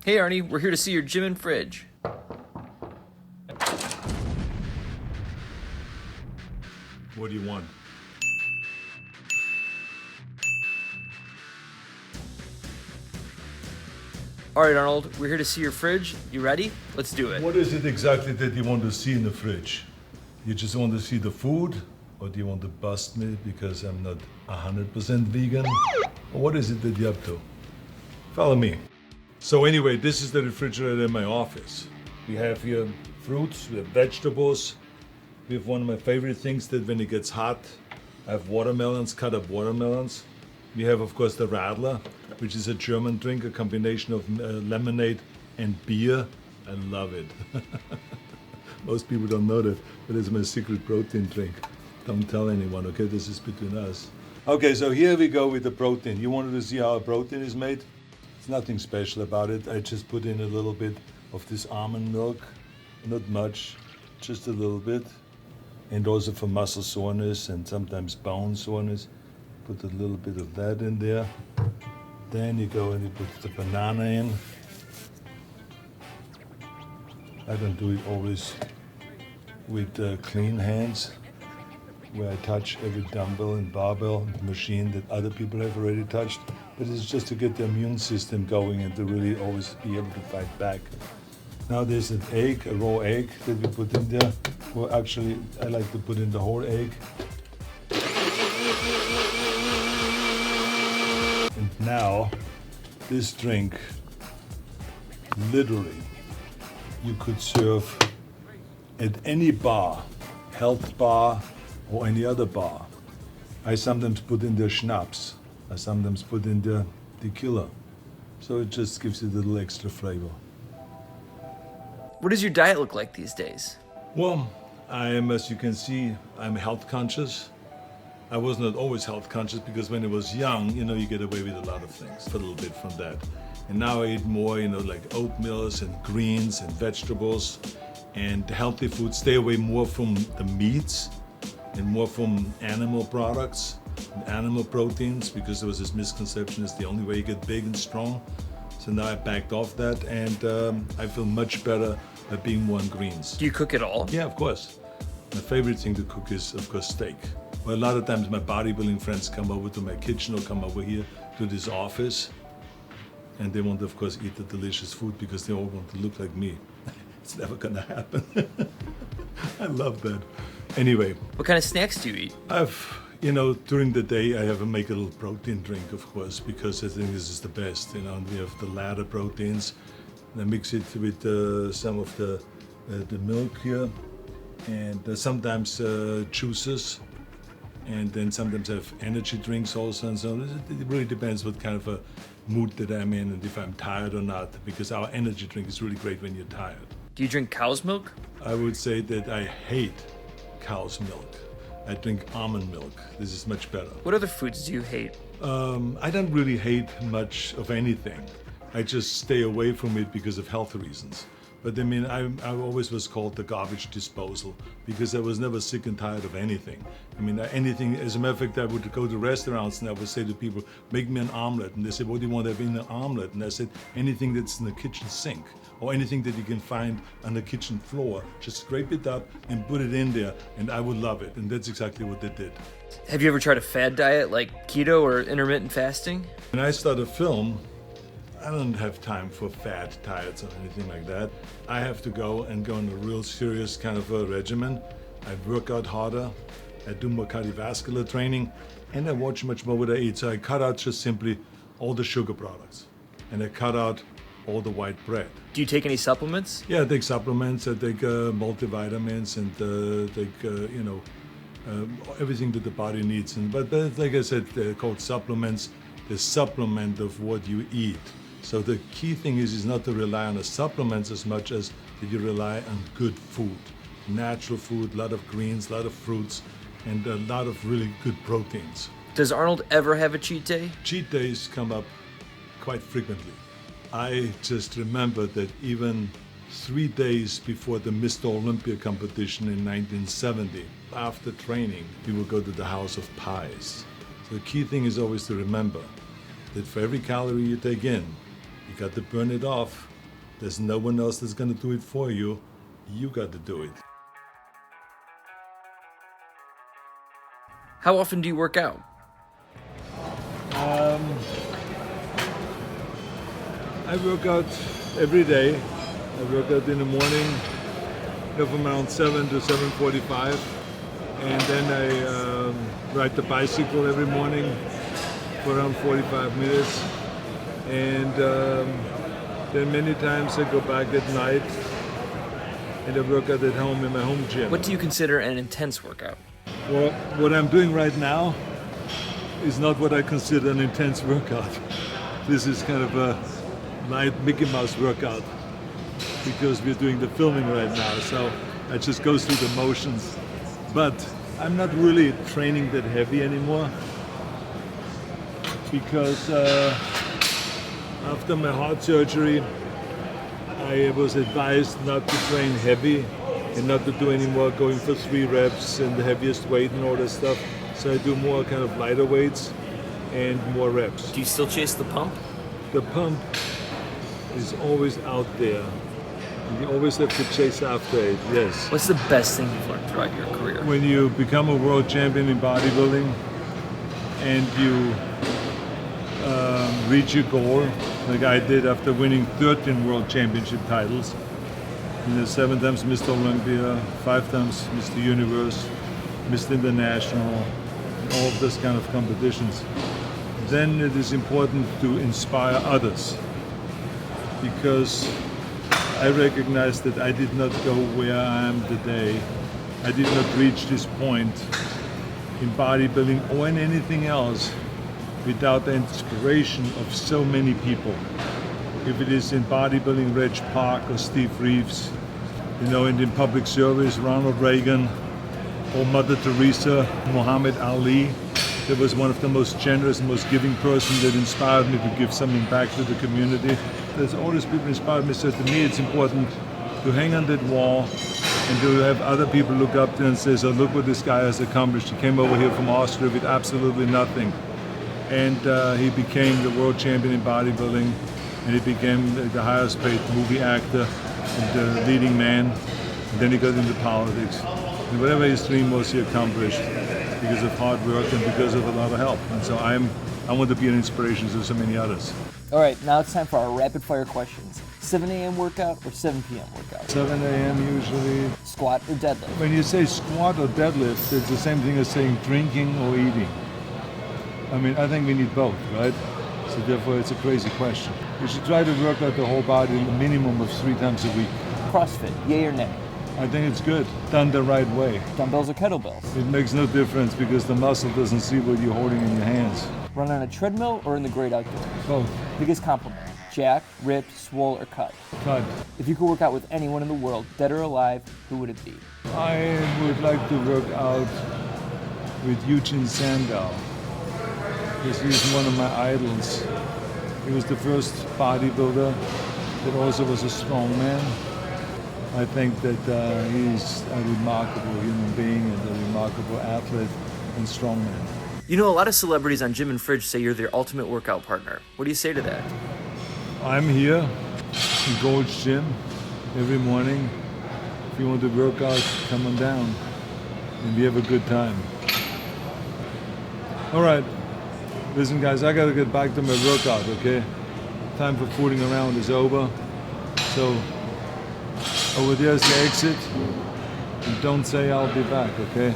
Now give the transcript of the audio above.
Hey Arnie, we're here to see your gym and fridge. What do you want? Alright Arnold, we're here to see your fridge. You ready? Let's do it. What is it exactly that you want to see in the fridge? You just want to see the food? Or do you want to bust me because I'm not 100% vegan? Or what is it that you're up to? Follow me. So anyway, this is the refrigerator in my office. We have here fruits, we have vegetables. We have one of my favorite things that when it gets hot, I have watermelons, cut up watermelons. We have, of course, the Radler, which is a German drink, a combination of lemonade and beer. I love it. Most people don't know that, but it's my secret protein drink. Don't tell anyone, okay? This is between us. Okay, so here we go with the protein. You wanted to see how a protein is made? It's nothing special about it. I just put in a little bit of this almond milk. Not much, just a little bit. And also for muscle soreness and sometimes bone soreness. Put a little bit of that in there. Then you go and you put the banana in. I don't do it always with clean hands, where I touch every dumbbell and barbell machine that other people have already touched. But it's just to get the immune system going and to really always be able to fight back. Now there's an egg, a raw egg that we put in there. Well, actually, I like to put in the whole egg. And now, this drink, literally, you could serve at any bar, health bar, or any other bar. I sometimes put in there schnapps. I sometimes put in there tequila. So it just gives it a little extra flavor. What does your diet look like these days? Well, I am, as you can see, I'm health conscious. I was not always health conscious because when I was young, you get away with a lot of things, a little bit from that. And now I eat more, like oatmeals and greens and vegetables and healthy food. Stay away more from the meats and more from animal products, and animal proteins, because there was this misconception it's the only way you get big and strong. So now I backed off that, and I feel much better by being more on greens. Do you cook at all? Yeah, of course. My favorite thing to cook is, of course, steak. Well, a lot of times my bodybuilding friends come over to my kitchen or come over here to this office, and they want to, of course, eat the delicious food because they all want to look like me. It's never gonna happen. I love that. Anyway. What kind of snacks do you eat? During the day I have to make a little protein drink, of course, because I think this is the best. And we have the ladder proteins. And I mix it with some of the milk here, and sometimes juices. And then sometimes I have energy drinks also, and so it really depends what kind of a mood that I'm in and if I'm tired or not, because our energy drink is really great when you're tired. Do you drink cow's milk? I would say that I hate cow's milk. I drink almond milk. This is much better. What other foods do you hate? I don't really hate much of anything. I just stay away from it because of health reasons. But I always was called the garbage disposal because I was never sick and tired of anything. Anything, as a matter of fact, I would go to restaurants and I would say to people, make me an omelet. And they said, what do you want to have in an omelet? And I said, anything that's in the kitchen sink or anything that you can find on the kitchen floor. Just scrape it up and put it in there and I would love it. And that's exactly what they did. Have you ever tried a fad diet like keto or intermittent fasting? When I start a film, I don't have time for fat diets or anything like that. I have to go on a real serious kind of a regimen. I work out harder, I do more cardiovascular training, and I watch much more what I eat. So I cut out just simply all the sugar products, and I cut out all the white bread. Do you take any supplements? Yeah, I take supplements, I take multivitamins, and take, everything that the body needs. But like I said, they're called supplements, the supplement of what you eat. So the key thing is not to rely on the supplements as much as that you rely on good food, natural food, a lot of greens, a lot of fruits, and a lot of really good proteins. Does Arnold ever have a cheat day? Cheat days come up quite frequently. I just remember that even 3 days before the Mr. Olympia competition in 1970, after training, we would go to the house of pies. So the key thing is always to remember that for every calorie you take in, you got to burn it off There's no one else that's gonna do it for you. You got to do it. How often do you work out? I work out every day. I work out in the morning, from around 7 to 7:45, and then I ride the bicycle every morning for around 45 minutes, and then many times I go back at night and I work out at home in my home gym. What do you consider an intense workout? Well, what I'm doing right now is not what I consider an intense workout. This is kind of a light Mickey Mouse workout because we're doing the filming right now, so I just go through the motions. But I'm not really training that heavy anymore because after my heart surgery, I was advised not to train heavy and not to do any more going for 3 reps and the heaviest weight and all that stuff. So I do more kind of lighter weights and more reps. Do you still chase the pump? The pump is always out there. You always have to chase after it, yes. What's the best thing you've learned throughout your career? When you become a world champion in bodybuilding and you reach your goal, like I did after winning 13 world championship titles, 7 times Mr. Olympia, 5 times Mr. Universe, Mr. International, all of those kind of competitions. Then it is important to inspire others, because I recognize that I did not go where I am today. I did not reach this point in bodybuilding or in anything else without the inspiration of so many people. If it is in bodybuilding, Reg Park or Steve Reeves, and in public service, Ronald Reagan, or Mother Teresa, Muhammad Ali, that was one of the most generous and most giving person that inspired me to give something back to the community. There's all these people inspired me, so to me it's important to hang on that wall and to have other people look up to and say, so look what this guy has accomplished. He came over here from Austria with absolutely nothing. And he became the world champion in bodybuilding, and he became the highest paid movie actor and the leading man. And then he got into politics. And whatever his dream was, he accomplished because of hard work and because of a lot of help. And so I want to be an inspiration to so many others. All right, now it's time for our rapid fire questions. 7 a.m. workout or 7 p.m. workout? 7 a.m. usually. Squat or deadlift? When you say squat or deadlift, it's the same thing as saying drinking or eating. I mean, I think we need both, right? So therefore, it's a crazy question. You should try to work out the whole body a minimum of 3 times a week. CrossFit, yay or nay? I think it's good, done the right way. Dumbbells or kettlebells? It makes no difference because the muscle doesn't see what you're holding in your hands. Run on a treadmill or in the great outdoors? Both. Biggest compliment? Jack, ripped, swole, or cut? Cut. If you could work out with anyone in the world, dead or alive, who would it be? I would like to work out with Eugene Sandow, because he's one of my idols. He was the first bodybuilder that also was a strong man. I think that he's a remarkable human being and a remarkable athlete and strongman. You know, a lot of celebrities on Gym and Fridge say you're their ultimate workout partner. What do you say to that? I'm here in Gold's Gym every morning. If you want to work out, come on down and we have a good time. All right, listen guys, I gotta get back to my workout, okay? Time for fooling around is over. So over there's the exit. And don't say I'll be back, okay?